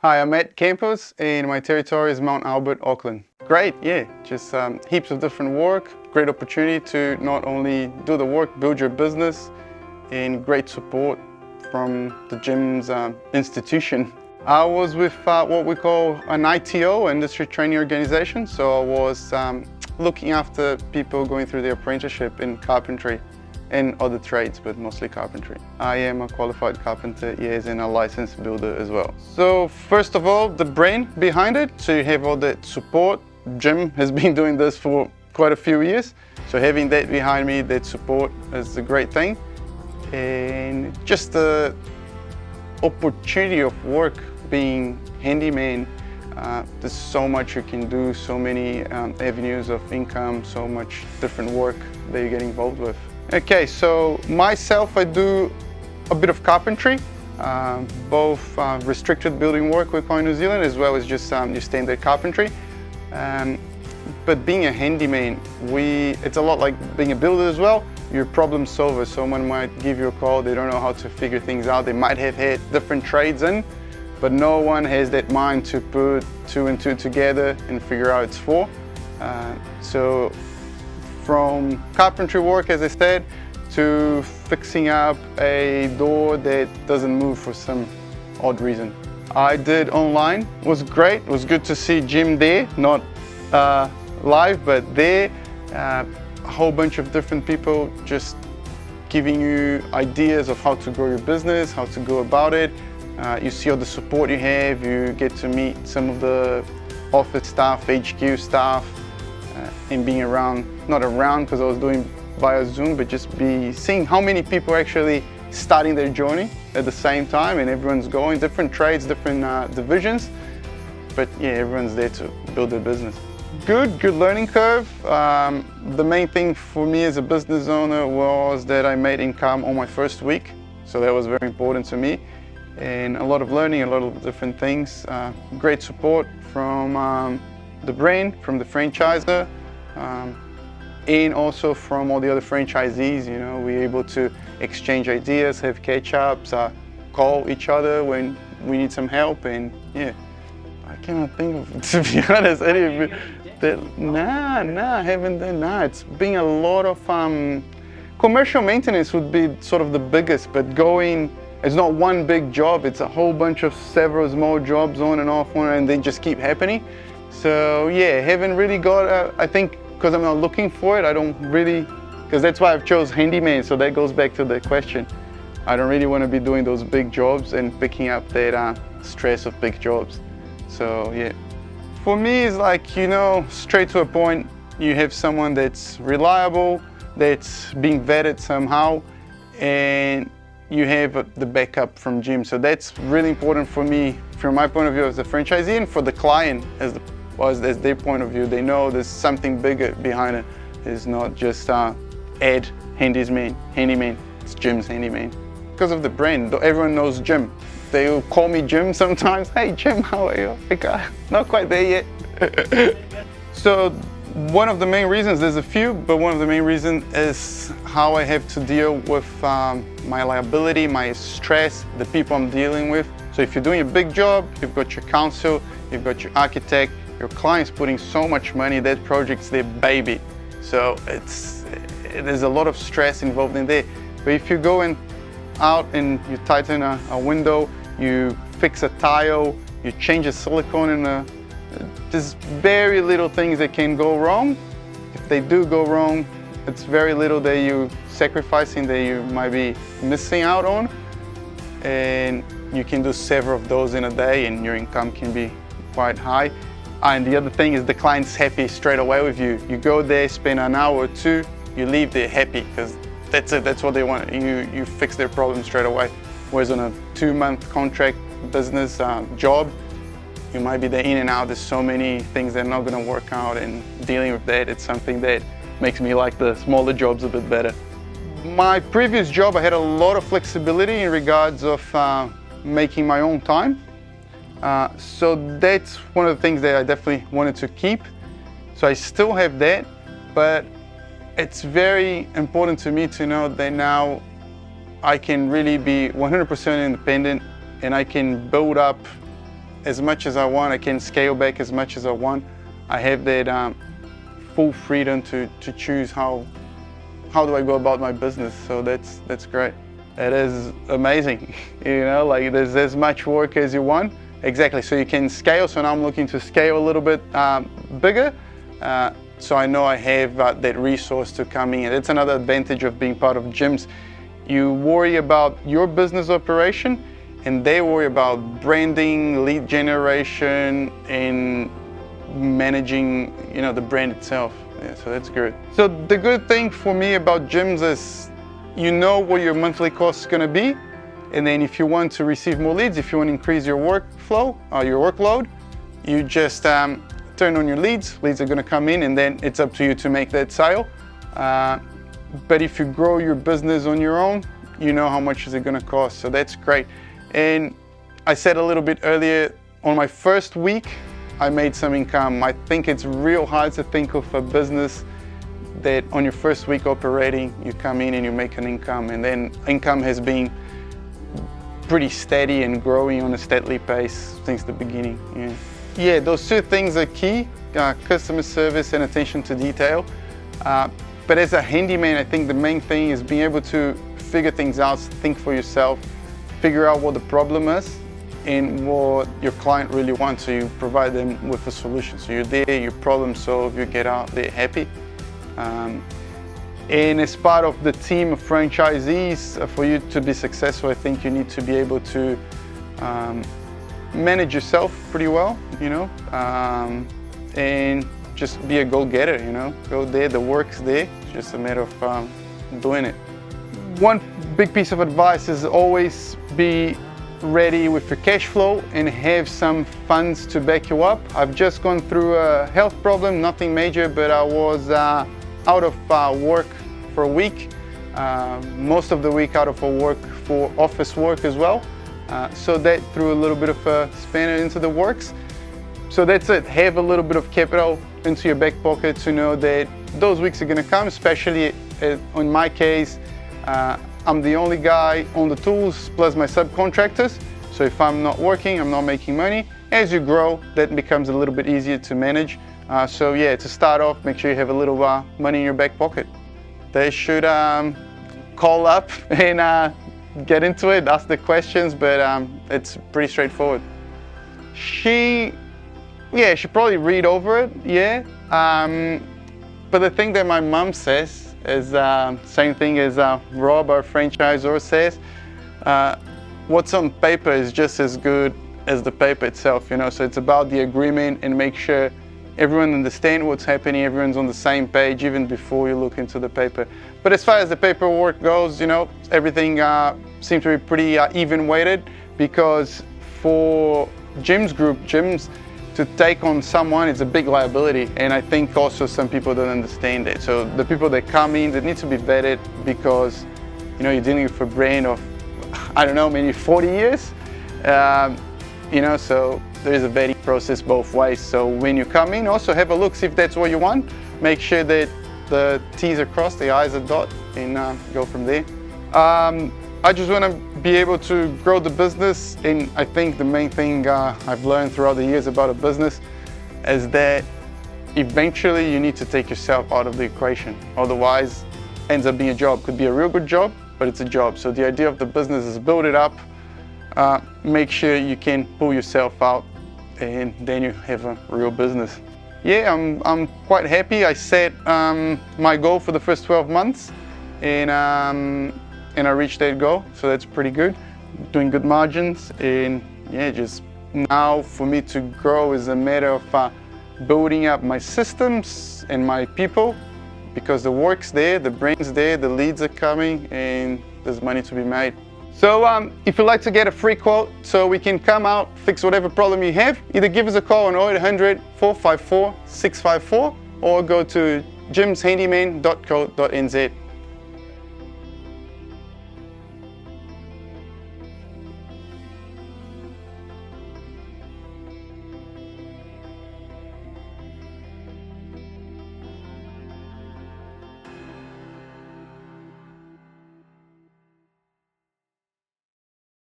Hi, I'm at campus and my territory is Mount Albert, Auckland. Great, yeah, just heaps of different work, great opportunity to not only do the work, build your business, and great support from the gym's institution. I was with what we call an ITO, Industry Training Organization, so I was looking after people going through their apprenticeship in carpentry and other trades, but mostly carpentry. I am a qualified carpenter, yes, and a licensed builder as well. So first of all, the brain behind it, so you have all that support. Jim has been doing this for quite a few years, so having that behind me, that support is a great thing. And just the opportunity of work being handyman, there's so much you can do, so many avenues of income, so much different work that you get involved with. Okay, so myself, I do a bit of carpentry, both restricted building work we call in New Zealand, as well as just your standard carpentry. But being a handyman, it's a lot like being a builder as well. You're a problem solver. Someone might give you a call, they don't know how to figure things out. They might have had different trades in, but no one has that mind to put two and two together and figure out it's four. So from carpentry work, as I said, to fixing up a door that doesn't move for some odd reason. I did online, it was great. It was good to see Jim there, not live, but there. A whole bunch of different people just giving you ideas of how to grow your business, how to go about it. You see all the support you have, you get to meet some of the office staff, HQ staff, and being around, not around because I was doing via Zoom, but just seeing how many people are actually starting their journey at the same time, and everyone's going, different trades, different divisions, but yeah, everyone's there to build their business. Good learning curve. The main thing for me as a business owner was that I made income on my first week, so that was very important to me, and a lot of learning, a lot of different things. Great support from the brand, from the franchisor, and also from all the other franchisees. You know, we're able to exchange ideas, have catch-ups, call each other when we need some help, and yeah, I cannot think of, to be honest, any of it. I haven't done that. It's been a lot of commercial maintenance would be sort of the biggest, but it's not one big job, it's a whole bunch of several small jobs on and off, and they just keep happening. So yeah, haven't really got, I think because I'm not looking for it, I don't really, because that's why I've chose handyman, so that goes back to the question. I don't really want to be doing those big jobs and picking up that stress of big jobs. So yeah. For me, it's like, you know, straight to a point, you have someone that's reliable, that's being vetted somehow, and you have the backup from Jim. So that's really important for me, from my point of view as a franchisee, and for the client as their point of view. They know there's something bigger behind it. It's not just Ed, handyman, it's Jim's handyman. Because of the brand, everyone knows Jim. They'll call me Jim sometimes. Hey Jim, how are you? Like, not quite there yet. So one of the main reasons, there's a few, but one of the main reasons is how I have to deal with my liability, my stress, the people I'm dealing with. So if you're doing a big job, you've got your council, you've got your architect, your client's putting so much money, that project's their baby. So there's a lot of stress involved in there. But if you go out and you tighten a window, you fix a tile, you change a silicone, and there's very little things that can go wrong. If they do go wrong, it's very little that you're sacrificing, that you might be missing out on. And you can do several of those in a day and your income can be quite high. And the other thing is the client's happy straight away with you. You go there, spend an hour or two, you leave there happy because that's it, that's what they want. You fix their problem straight away. Whereas on a 2-month contract business job, you might be there in and out. There's so many things that are not going to work out, and dealing with that, it's something that makes me like the smaller jobs a bit better. My previous job, I had a lot of flexibility in regards of making my own time. So that's one of the things that I definitely wanted to keep. So I still have that, but it's very important to me to know that now I can really be 100% independent and I can build up as much as I want. I can scale back as much as I want. I have that full freedom to choose how do I go about my business. So that's great. It is amazing. You know, like there's as much work as you want. Exactly, so you can scale. So now I'm looking to scale a little bit bigger. So I know I have that resource to come in. That's another advantage of being part of gyms. You worry about your business operation and they worry about branding, lead generation, and managing, you know, the brand itself. Yeah, so that's good. So the good thing for me about gyms is you know what your monthly cost is going to be, and then if you want to receive more leads, if you want to increase your workflow or your workload, you just turn on your leads are going to come in, and then it's up to you to make that sale. But if you grow your business on your own, you know how much is it going to cost, so that's great. And I said a little bit earlier, on my first week I made some income. I think it's real hard to think of a business that on your first week operating, you come in and you make an income, and then income has been pretty steady and growing on a steady pace since the beginning. Yeah, those two things are key, customer service and attention to detail. But as a handyman, I think the main thing is being able to figure things out, think for yourself, figure out what the problem is and what your client really wants, so you provide them with a solution. So you're there, you problem solve, you get out there happy. And as part of the team of franchisees, for you to be successful, I think you need to be able to manage yourself pretty well, you know, and just be a go-getter, you know. Go there, the work's there, it's just a matter of doing it. One big piece of advice is always be ready with your cash flow and have some funds to back you up. I've just gone through a health problem, nothing major, but I was out of work for a week, most of the week out of work for office work as well. So that threw a little bit of a spanner into the works. So that's it, have a little bit of capital into your back pocket to know that those weeks are going to come, especially in my case, I'm the only guy on the tools plus my subcontractors. So if I'm not working, I'm not making money. As you grow, that becomes a little bit easier to manage. So yeah, to start off, make sure you have a little money in your back pocket. They should call up and get into it, ask the questions, but it's pretty straightforward. She probably read over it, yeah. But the thing that my mom says is same thing as Rob, our franchisor, says. What's on paper is just as good as the paper itself, you know. So it's about the agreement and make sure everyone understands what's happening, everyone's on the same page even before you look into the paper. But as far as the paperwork goes, you know, everything seems to be pretty even weighted, because for gyms to take on someone is a big liability, and I think also some people don't understand it. So the people that come in, they need to be vetted, because you know, you're dealing with a brand of, I don't know, maybe 40 years, you know, so there is a vetting process both ways. So when you come in, also have a look, see if that's what you want, make sure that the T's are crossed, the I's are dotted, and go from there. I just want to be able to grow the business, and I think the main thing I've learned throughout the years about a business is that eventually you need to take yourself out of the equation. Otherwise, it ends up being a job. Could be a real good job, but it's a job. So the idea of the business is build it up, make sure you can pull yourself out, and then you have a real business. Yeah, I'm quite happy. I set my goal for the first 12 months, and I reached that goal, so that's pretty good. Doing good margins, and yeah, just now for me to grow is a matter of building up my systems and my people, because the work's there, the brain's there, the leads are coming, and there's money to be made. So if you'd like to get a free quote so we can come out, fix whatever problem you have, either give us a call on 0800 454 654 or go to gymshandyman.co.nz.